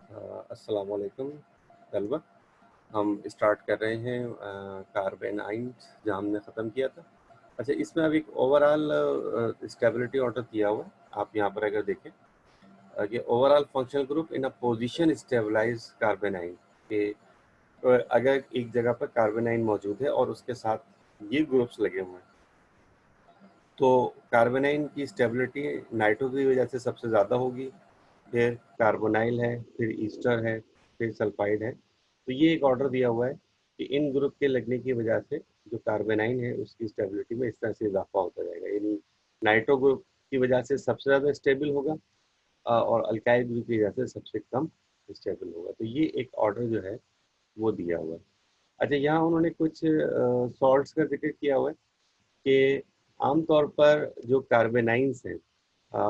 अस्सलाम वालेकुम तलबा। हम स्टार्ट कर रहे हैं कार्बन आइंस जहाँ हमने ख़त्म किया था। अच्छा, इसमें अब एक ओवरऑल स्टेबिलिटी ऑर्डर दिया हुआ है। आप यहाँ पर अगर देखें, ये overall functional group in a position stabilise carbanion के, अगर एक जगह पर कार्बन आइन मौजूद है और उसके साथ ये ग्रुप्स लगे हुए हैं, तो कार्बोनाइन की स्टेबिलिटी नाइट्रो की वजह से सबसे ज़्यादा होगी, फिर कार्बोनाइल है, फिर ईस्टर है, फिर सल्फाइड है। तो ये एक ऑर्डर दिया हुआ है कि इन ग्रुप के लगने की वजह से जो कार्बोनाइन है उसकी स्टेबिलिटी में इस तरह से इजाफा होता जाएगा, यानी नाइट्रो ग्रुप की वजह से सबसे ज़्यादा स्टेबल होगा और अल्काइल ग्रुप की वजह से सबसे कम स्टेबल होगा। तो ये एक ऑर्डर जो है वो दिया हुआ है। अच्छा, यहाँ उन्होंने कुछ सॉल्ट्स का जिक्र किया हुआ है कि आमतौर पर जो कार्बेनाइंस हैं,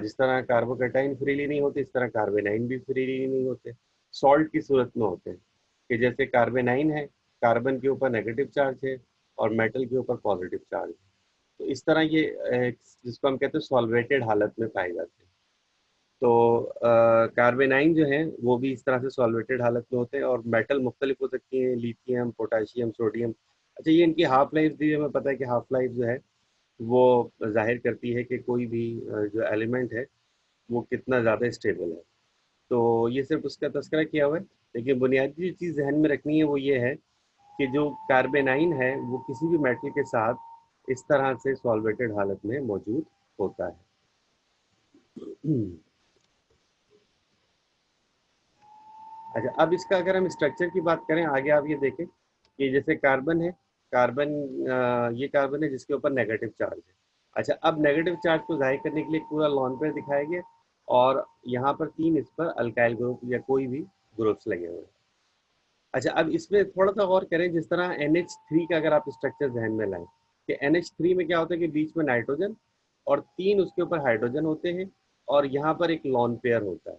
जिस तरह कार्बोकेटाइन फ्रीली नहीं होते, इस तरह कार्बेनाइन भी फ्रीली नहीं होते, सॉल्ट की सूरत में होते हैं। कि जैसे कार्बेनाइन है, कार्बन के ऊपर नेगेटिव चार्ज है और मेटल के ऊपर पॉजिटिव चार्ज है। तो इस तरह ये जिसको हम कहते हैं सॉल्वेटेड हालत में पाए जाते हैं। तो कार्बेनाइन जो है वो भी इस तरह से सॉल्वेटेड हालत में होते हैं, और मेटल मुख्तलिफ हो सकती हैं, लिथियम, पोटाशियम, सोडियम। अच्छा, ये इनकी हाफ लाइफ भी हमें पता है कि हाफ लाइफ जो है वो जाहिर करती है कि कोई भी जो एलिमेंट है वो कितना ज़्यादा स्टेबल है। तो ये सिर्फ उसका तस्करा किया हुआ है, लेकिन बुनियादी जो चीज़ जहन में रखनी है वो ये है कि जो कार्बेनाइन है वो किसी भी मेटल के साथ इस तरह से सॉल्वेटेड हालत में मौजूद होता है। अच्छा, अब इसका अगर हम स्ट्रक्चर की बात करें आगे, आप ये देखें कि जैसे कार्बन है, कार्बन ये कार्बन है जिसके ऊपर नेगेटिव चार्ज है। अच्छा, अब नेगेटिव चार्ज को जाहिर करने के लिए पूरा लॉन पेयर दिखाया गया, और यहाँ पर तीन इस पर अल्काइल ग्रुप या कोई भी ग्रुप्स लगे हुए हैं। अच्छा, अब इसमें थोड़ा सा और करें, जिस तरह NH3 का अगर आप स्ट्रक्चर ध्यान में लाएं कि NH3 में क्या होता है कि बीच में नाइट्रोजन और तीन उसके ऊपर हाइड्रोजन होते हैं, और यहाँ पर एक लॉन पेयर होता है।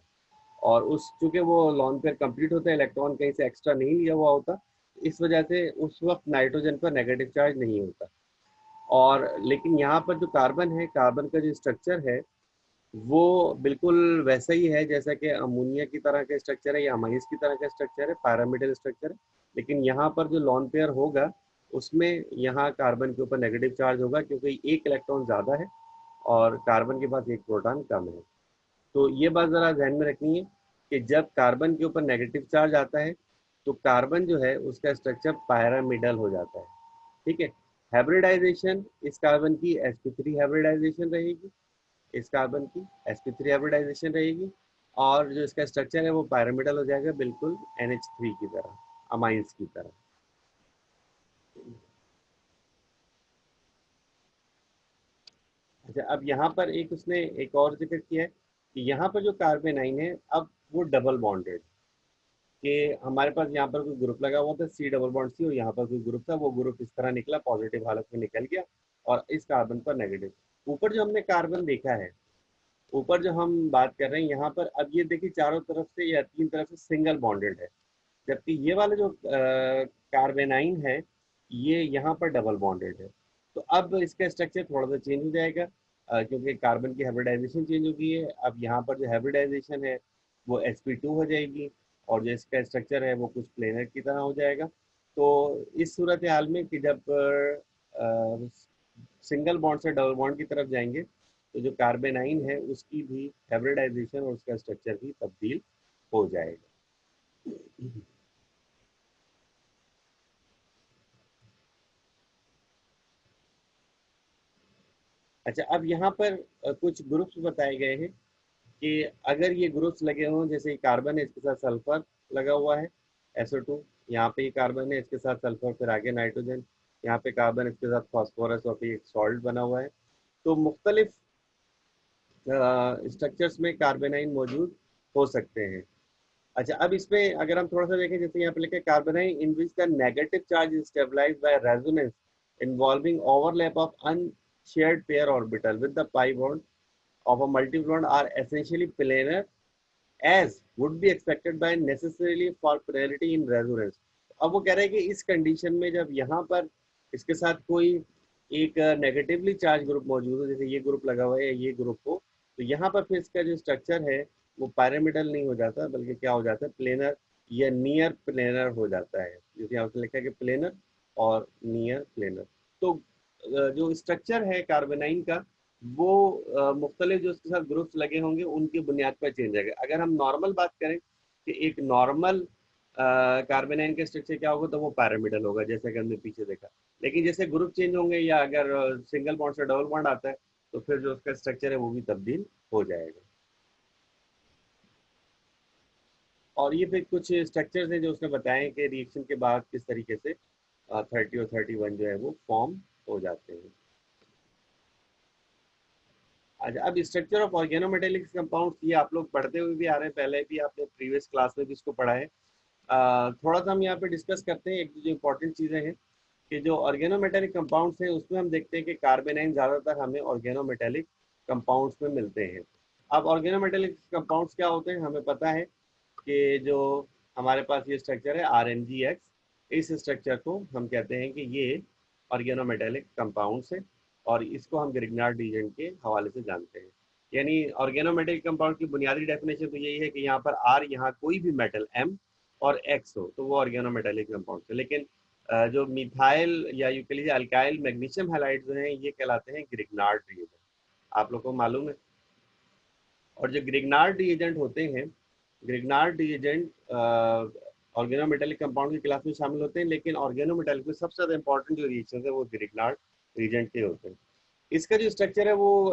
और उस चूंकि वो लॉन पेयर कंप्लीट होता है, इलेक्ट्रॉन कहीं से एक्स्ट्रा नहीं लिया हुआ होता, इस वजह से उस वक्त नाइट्रोजन पर नेगेटिव चार्ज नहीं होता। और लेकिन यहाँ पर जो कार्बन है, कार्बन का जो स्ट्रक्चर है वो बिल्कुल वैसा ही है जैसा कि अमोनिया की तरह का स्ट्रक्चर है या अमाइंस की तरह का स्ट्रक्चर है, पैरामिडल स्ट्रक्चर है। लेकिन यहाँ पर जो लॉन पेयर होगा उसमें यहाँ कार्बन के ऊपर नेगेटिव चार्ज होगा, क्योंकि एक इलेक्ट्रॉन ज़्यादा है और कार्बन के पास एक प्रोटॉन कम है। तो ये बात ज़रा ध्यान में रखनी है कि जब कार्बन के ऊपर नेगेटिव चार्ज आता है तो कार्बन जो है उसका स्ट्रक्चर पैरामिडल हो जाता है। ठीक है। हाइब्रिडाइजेशन इस कार्बन की sp3 हाइब्रिडाइजेशन रहेगी, इस कार्बन की sp3 हाइब्रिडाइजेशन रहेगी, और जो इसका स्ट्रक्चर है वो पैरामिडल हो जाएगा, बिल्कुल NH3 की तरह, अमाइंस की तरह। अच्छा, अब यहाँ पर एक उसने एक और जिक्र किया है कि यहाँ पर जो कार्बेनाइन है अब वो डबल बॉन्डेड, कि हमारे पास यहाँ पर कोई ग्रुप लगा हुआ था C डबल बॉन्ड C, और यहाँ पर कोई ग्रुप था, वो ग्रुप इस तरह निकला, पॉजिटिव हालत में निकल गया, और इस कार्बन पर नेगेटिव। ऊपर जो हमने कार्बन देखा है, ऊपर जो हम बात कर रहे हैं यहाँ पर, अब ये देखिए चारों तरफ से या तीन तरफ से सिंगल बॉन्डेड है, जबकि ये वाला जो कार्बेनाइन है ये यहाँ पर डबल बॉन्डेड है। तो अब इसका स्ट्रक्चर थोड़ा सा चेंज हो जाएगा, क्योंकि कार्बन की हाइब्रिडाइजेशन चेंज हो गई है। अब यहाँ पर जो हाइब्रिडाइजेशन है वो sp2 हो जाएगी, और जो इसका स्ट्रक्चर है वो कुछ प्लेनर की तरह हो जाएगा। तो इस सूरत हाल में कि जब सिंगल बॉन्ड से डबल बॉन्ड की तरफ जाएंगे तो जो कार्बेनाइन है उसकी भी हाइब्रिडाइजेशन और उसका स्ट्रक्चर भी तब्दील हो जाएगा। अच्छा, अब यहाँ पर कुछ ग्रुप्स बताए गए हैं कि अगर ये ग्रुप्स लगे हों, जैसे कार्बन है इसके साथ सल्फर लगा हुआ है SO2, यहाँ पे ये कार्बन है इसके साथ सल्फर, फिर आगे नाइट्रोजन, यहाँ पे कार्बन इसके साथ फास्फोरस, और फिर एक सॉल्ट बना हुआ है। तो मुख्तलिफ स्ट्रक्चर्स में कार्बेनाइन मौजूद हो सकते हैं। अच्छा, अब इसमें अगर हम थोड़ा सा देखें, जैसे यहाँ पे लिखा है carbanion in which the negative charge is stabilised by resonance involving overlap of unshared pair orbital with the pi bond of a multi-bond are essentially planar as would be expected by necessarily for polarity in resonance। अब वो कह रहे हैं कि इस condition में जब यहाँ पर इसके साथ कोई एक नेगेटिवली चार्ज ग्रुप मौजूद हो, जैसे ये ग्रुप लगा हुआ है या ये ग्रुप हो, तो यहाँ पर फिर इसका जो स्ट्रक्चर है वो पिरामिडल नहीं हो जाता, बल्कि क्या हो जाता है, प्लेनर या नियर प्लेनर हो जाता है। जैसे यहाँ पे लिखा है कि प्लेनर और नियर प्लेनर। तो जो स्ट्रक्चर है कार्बेनाइन का, वो मुख्तलिफ जो उसके साथ ग्रुप्स लगे होंगे उनकी बुनियाद पर चेंज आएगा। अगर हम नॉर्मल बात करें कि एक नॉर्मल कार्बेनाइन का स्ट्रक्चर क्या होगा, तो वो पिरामिडल होगा, जैसे कि हमने पीछे देखा। लेकिन जैसे ग्रुप चेंज होंगे या अगर सिंगल बॉन्ड से डबल बॉन्ड आता है, तो फिर जो उसका स्ट्रक्चर है वो भी तब्दील हो जाएगा। और ये फिर कुछ स्ट्रक्चर्स हैं जो उसने बताए कि रिएक्शन के बाद किस तरीके से 30 और 31 जो है वो फॉर्म हो जाते हैं। अच्छा, अब स्ट्रक्चर ऑफ ऑर्गेनोमेटेलिक कंपाउंड्स, ये आप लोग पढ़ते हुए भी आ रहे हैं, पहले भी आपने प्रीवियस क्लास में भी इसको पढ़ा है। थोड़ा सा हम यहाँ पे डिस्कस करते हैं। एक जो इंपॉर्टेंट चीज़ें हैं कि जो ऑर्गेनोमेटेलिक कंपाउंड्स हैं उसमें हम देखते हैं कि कार्बेनाइन ज़्यादातर हमें ऑर्गेनोमेटेलिक कंपाउंड्स में मिलते हैं। अब ऑर्गेनोमेटेलिक कंपाउंड्स क्या होते हैं, हमें पता है कि जो हमारे पास ये स्ट्रक्चर है RNGX, इस स्ट्रक्चर को हम कहते हैं कि ये ऑर्गेनोमेटेलिक कंपाउंड्स है, और इसको हम ग्रिग्नार्ड रीजेंट के हवाले से जानते हैं। यानी ऑर्गेनोमेटेलिक कंपाउंड की बुनियादी डेफिनेशन तो यही है कि यहाँ पर R, यहाँ कोई भी मेटल M और X हो तो वो ऑर्गेनोमेटेलिक कंपाउंड है। लेकिन जो मिथाइल या यू कह लीजिए अल्काइल मैग्नीशियम हैलाइड जो हैं ये कहलाते हैं ग्रिग्नार्ड रीजेंट, आप लोग को मालूम है। और जो ग्रिग्नार्ड रीएजेंट होते हैं, ग्रिग्नार्ड रीएजेंट ऑर्गेनोमेटेलिक कंपाउंड की क्लास में शामिल होते हैं, लेकिन ऑर्गेनोमेटेलिक में सबसे ज़्यादा इंपॉर्टेंट जो रिएक्शन है वो ग्रिग्नार्ड रीजेंट के होते हैं। इसका जो स्ट्रक्चर है वो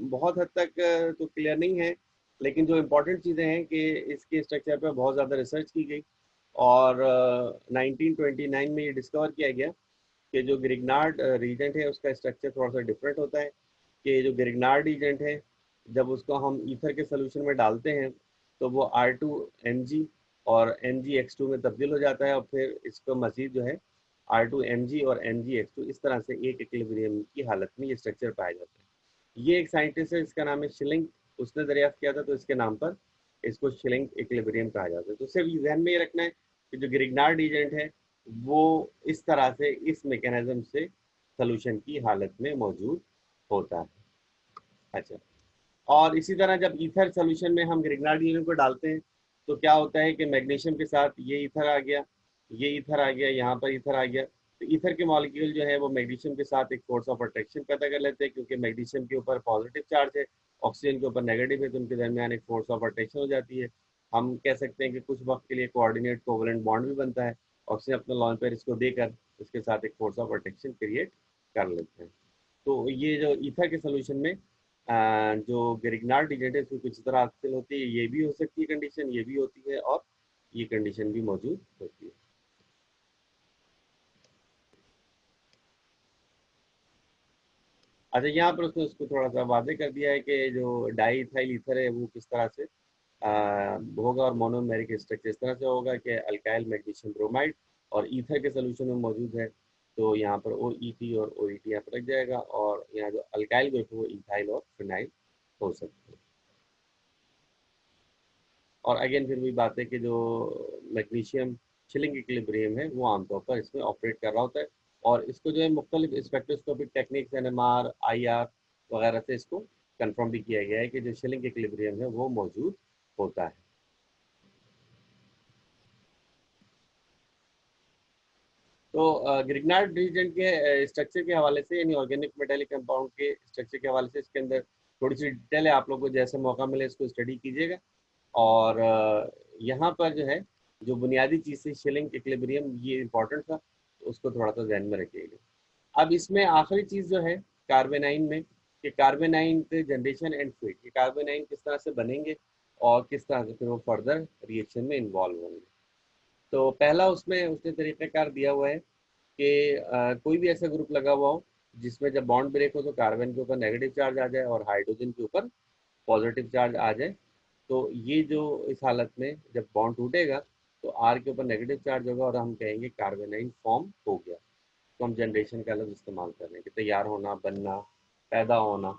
बहुत हद तक तो क्लियर नहीं है, लेकिन जो इम्पोर्टेंट चीज़ें हैं कि इसके स्ट्रक्चर पर बहुत ज़्यादा रिसर्च की गई, और 1929 में ये डिस्कवर किया गया कि जो ग्रिग्नार्ड रीजेंट है उसका स्ट्रक्चर थोड़ा सा डिफरेंट होता है। कि जो ग्रिग्नार्ड रीजेंट है, जब उसको हम ईथर के सोल्यूशन में डालते हैं तो वो R2Mg और MgX2 में तब्दील हो जाता है, और फिर इसको मजीद जो है R2Mg और MgX2 इस तरह से एक इक्विलिब्रियम की हालत में ये स्ट्रक्चर पाया जाता है। ये एक साइंटिस्ट है, इसका नाम है शिलिंग, उसने दरियाफ्त किया था, तो इसके नाम पर इसको शिलिंग इक्विलिब्रियम कहा जाता है। तो सिर्फ जहन में ये रखना है कि जो ग्रिग्नार्ड रीजेंट है वो इस तरह से, इस मैकेनिज्म से सोल्यूशन की हालत में मौजूद होता है। अच्छा, और इसी तरह जब ईथर सोल्यूशन में हम ग्रिग्नार्ड रीजेंट को डालते हैं तो क्या होता है कि मैग्नीशियम के साथ ये ईथर आ गया, ये ईथर आ गया, यहाँ पर ईथर आ गया, तो ईथर के मॉलिक्यूल जो है वो मैग्नीशियम के साथ एक फोर्स ऑफ अट्रैक्शन पैदा कर लेते हैं, क्योंकि मैग्नीशियम के ऊपर पॉजिटिव चार्ज है, ऑक्सीजन के ऊपर नेगेटिव है, तो उनके दरमियान एक फोर्स ऑफ अट्रैक्शन हो जाती है। हम कह सकते हैं कि कुछ वक्त के लिए कोऑर्डिनेट कोवलेंट बॉन्ड भी बनता है, ऑक्सीजन अपना लॉन्च पेयर इसको देकर इसके साथ एक फोर्स ऑफ अट्रैक्शन क्रिएट कर लेते हैं। तो ये जो ईथर के सोल्यूशन में जो ग्रिग्नार्ड रीजेंट है इसमें कुछ तरह हासिल होती है, ये भी हो सकती है कंडीशन, ये भी होती है, और ये कंडीशन भी मौजूद होती है। अच्छा, यहाँ पर उसने उसको थोड़ा सा वादे कर दिया है कि जो डाई इथाइल ईथर है वो किस तरह से होगा, और मोनोमेरिक स्ट्रक्चर इस तरह से होगा कि अल्काइल मैग्नीशियम ब्रोमाइड और ईथर के सोल्यूशन में मौजूद है, तो यहाँ पर OET और OET यहाँ पर लग जाएगा, और यहाँ जो अल्काइल ग्रुप है वो इथाइल और फिनाइल हो सकता है। और अगेन फिर वही बात है कि जो मैग्नीशियम चिलिंग इक्विलिब्रियम है वो आमतौर पर इसमें ऑपरेट कर रहा होता है, और इसको जो है मुख्तलिफ स्पेक्ट्रोस्कोपिक टेक्निक्स NMR IR वगैरह से इसको कंफर्म भी किया गया है कि जो चिलिंग इक्विलिब्रियम है वो मौजूद होता है। तो ग्रिग्नार्ड रीजेंट के स्ट्रक्चर के हवाले से, यानी ऑर्गेनिक मेटेलिक कंपाउंड के स्ट्रक्चर के हवाले से, इसके अंदर थोड़ी सी डिटेल है, आप लोगों को जैसे मौका मिले इसको स्टडी कीजिएगा। और यहाँ पर जो है जो बुनियादी चीज़ थी शिलिंग इक्विलिब्रियम, ये इंपॉर्टेंट था, तो उसको थोड़ा सा ध्यान में रखिएगा। अब इसमें आखिरी चीज़ जो है कार्बेनाइन में, कि कार्बेनाइन के जनरेशन एंड फिट, कि कार्बेनाइन किस तरह से बनेंगे और किस तरह से फिर वो फर्दर रिएक्शन में इन्वॉल्व होंगे। तो पहला उसमें उसने तरीक़ाकार दिया हुआ है कि कोई भी ऐसा ग्रुप लगा हुआ हो जिसमें जब बॉन्ड ब्रेक हो तो कार्बन के ऊपर नेगेटिव चार्ज आ जाए और हाइड्रोजन के ऊपर पॉजिटिव चार्ज आ जाए, तो ये जो इस हालत में जब बॉन्ड टूटेगा तो आर के ऊपर नेगेटिव चार्ज होगा और हम कहेंगे कार्बेनाइन फॉर्म हो गया। तो हम जनरेशन का लफ्ज़ इस्तेमाल कर रहे हैं कि तैयार होना, बनना, पैदा होना।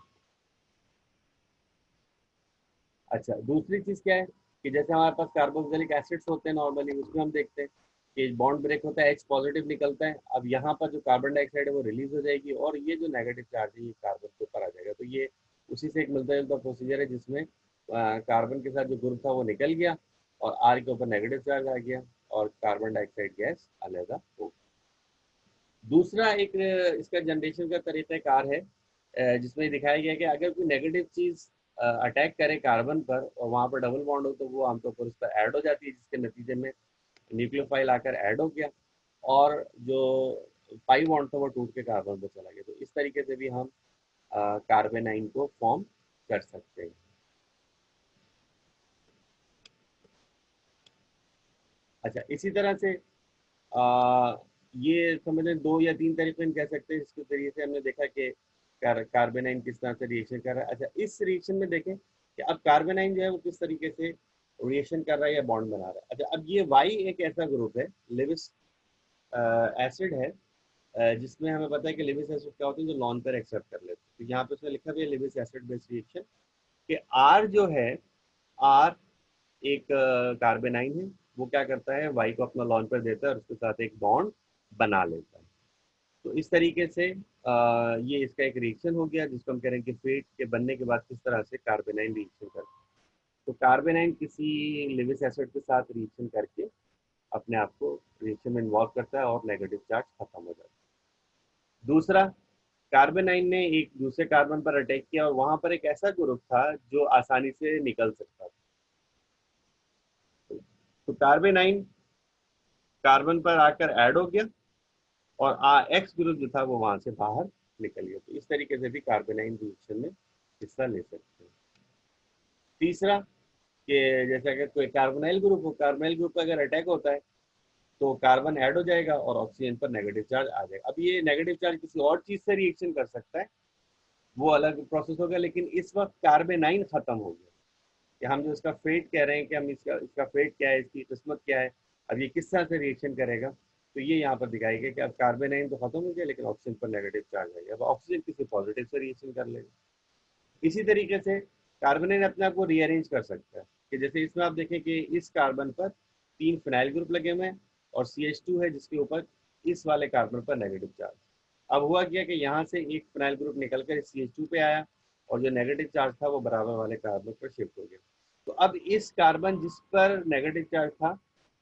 अच्छा, दूसरी चीज़ क्या है कि जैसे हमारे पास कार्बोक्सिलिक एसिड्स होते हैं नॉर्मली, उसमें हम देखते हैं कि बॉन्ड ब्रेक होता है, H पॉजिटिव निकलता है। अब यहाँ पर जो कार्बन डाइऑक्साइड है वो रिलीज हो जाएगी, और ये जो नेगेटिव चार्ज है ये कार्बन के ऊपर आ जाएगा। तो ये उसी से एक मिलता जुलता प्रोसीजर है जिसमें कार्बन के साथ जो ग्रुप था वो निकल गया और आर के ऊपर नेगेटिव चार्ज आ गया और कार्बन डाइऑक्साइड गैस अलग हो। दूसरा एक इसका जनरेशन का तरीक़ाकार है जिसमें दिखाया गया कि अगर कोई नेगेटिव चीज़ अटैक करे कार्बन पर और वहाँ पर डबल बॉन्ड हो तो वो आमतौर पर उस पर ऐड हो जाती है, जिसके नतीजे में न्यूक्लियोफाइल आकर ऐड हो गया और जो पाई बॉन्ड था वो टूट के कार्बन पर चला गया। तो इस तरीके से भी हम कार्बेनाइन को फॉर्म कर सकते हैं। अच्छा, इसी तरह से ये समझ लें 2 या 3 तरीके हम कह सकते हैं जिसके ज़रिए से हमने देखा कि कार्बेनाइन किस तरह से रिएक्शन कर रहा है। अच्छा, इस रिएक्शन में देखें कि अब कार्बेनाइन जो है वो किस तरीके से रिएक्शन कर रहा है या बॉन्ड बना रहा है। अच्छा, अब ये वाई एक ऐसा ग्रुप है, लेविस एसिड है, जिसमें हमें पता है कि लेविस एसिड क्या होते हैं जो लॉन पर एक्सेप्ट कर लेते हैं। तो यहाँ पे उसने लिखा भी है लेविस एसिड बेस्ड रिएक्शन कि आर जो है, आर एक कार्बेनाइन है, वो क्या करता है वाई को अपना लॉन पर देता है और उसके साथ एक बॉन्ड बना लेता है। तो इस तरीके से ये इसका एक रिएक्शन हो गया जिसको हम कह रहे हैं कि फेट के बनने के बाद किस तरह से कार्बेनाइन रिएक्शन करता है। तो कार्बेनाइन किसी लिविस एसिड के साथ रिएक्शन करके अपने आप को रिएक्शन में इन्वॉल्व करता है और नेगेटिव चार्ज खत्म हो जाता है। दूसरा, कार्बेनाइन ने एक दूसरे कार्बन पर अटैक किया और वहां पर एक ऐसा ग्रुप था जो आसानी से निकल सकता था। तो कार्बेनाइन कार्बन पर आकर ऐड हो गया और एक्स ग्रुप जो था वो वहां से बाहर निकल गया। तो इस तरीके से भी कार्बेनाइन रिएक्शन में हिस्सा ले सकते हैं। तीसरा, कि जैसे अगर कोई कार्बोनाइल ग्रुप हो, कार्बोनाइल ग्रुप पर अगर अटैक होता है तो कार्बन ऐड हो जाएगा और ऑक्सीजन पर नेगेटिव चार्ज आ जाएगा। अब ये नेगेटिव चार्ज किसी और चीज से रिएक्शन कर सकता है, वो अलग प्रोसेस होगा, लेकिन इस वक्त कार्बेनाइन खत्म हो गया कि हम जो इसका फेट कह रहे हैं कि हम इसका इसका फेट क्या है, इसकी किस्मत क्या है, अब ये किस तरह से रिएक्शन करेगा, तो ये यहाँ पर दिखाई गया कि अब कार्बेनाइन तो खत्म हो गया लेकिन ऑक्सीजन पर नेगेटिव चार्ज आएगा। अब ऑक्सीजन किसी पॉजिटिव से रिएक्शन कर लेगा। इसी तरीके से कार्बोनेट अपने आप को रीअरेंज कर सकता है कि जैसे इसमें आप देखें कि इस कार्बन पर 3 फिनाइल ग्रुप लगे हुए हैं और CH2 है जिसके ऊपर इस वाले कार्बन पर नेगेटिव चार्ज। अब हुआ क्या कि यहाँ से एक फिनाइल ग्रुप निकलकर CH2 पे आया और जो नेगेटिव चार्ज था वो बराबर वाले कार्बन पर शिफ्ट हो गया। तो अब इस कार्बन जिस पर नेगेटिव चार्ज था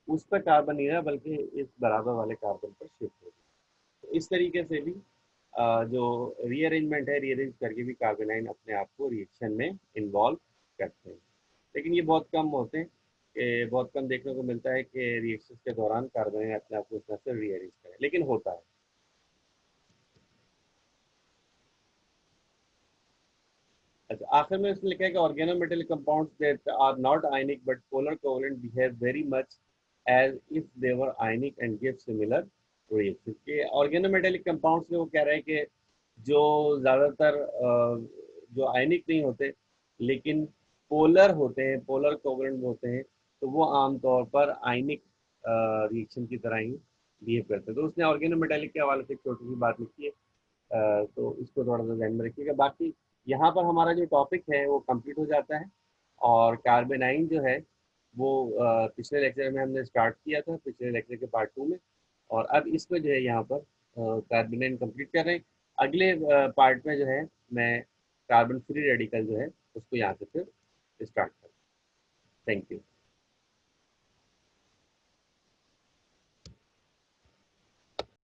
उस पर कार्बन नहीं रहा बल्कि इस बराबर वाले कार्बन पर शिफ्ट हो गया। तो इस तरीके से भी जो रीअरेंजमेंट है, रीअरेंज करके भी कार्बेनाइन अपने आप को रिएक्शन में इन्वॉल्व करते हैं। लेकिन ये बहुत कम होते हैं कि बहुत कम देखने को मिलता है कि रिएक्शन के दौरान कार्बेनाइन अपने आप को इस तरह से रीअरेंज करे, लेकिन होता है। अच्छा, आखिर में उसने लिखा है कि organometallic compounds that are not ionic but polar covalent behave very much as if they were ionic and give similar reaction. के ऑर्गेनोमेटेलिक कंपाउंड्स में वो कह रहा है कि जो ज़्यादातर जो आयनिक नहीं होते लेकिन पोलर होते हैं, पोलर कोवेलेंट होते हैं, तो वो आमतौर पर आयनिक रिएक्शन की तरह ही बिहेव करते हैं। तो उसने ऑर्गेनोमेटेलिक के हवाले से एक छोटी सी बात लिखी है, तो इसको थोड़ा सा ध्यान में रखिएगा। बाकी यहाँ पर हमारा जो टॉपिक है वो कंप्लीट हो जाता है और कार्बेनाइन जो है वो पिछले लेक्चर में हमने स्टार्ट किया था, पिछले लेक्चर के पार्ट 2 में, और अब इसमें जो है यहाँ पर कार्बेनाइन कंप्लीट कर रहे हैं। अगले पार्ट में जो है मैं कार्बन फ्री रेडिकल जो है उसको यहाँ से फिर स्टार्ट करूँ। Thank you.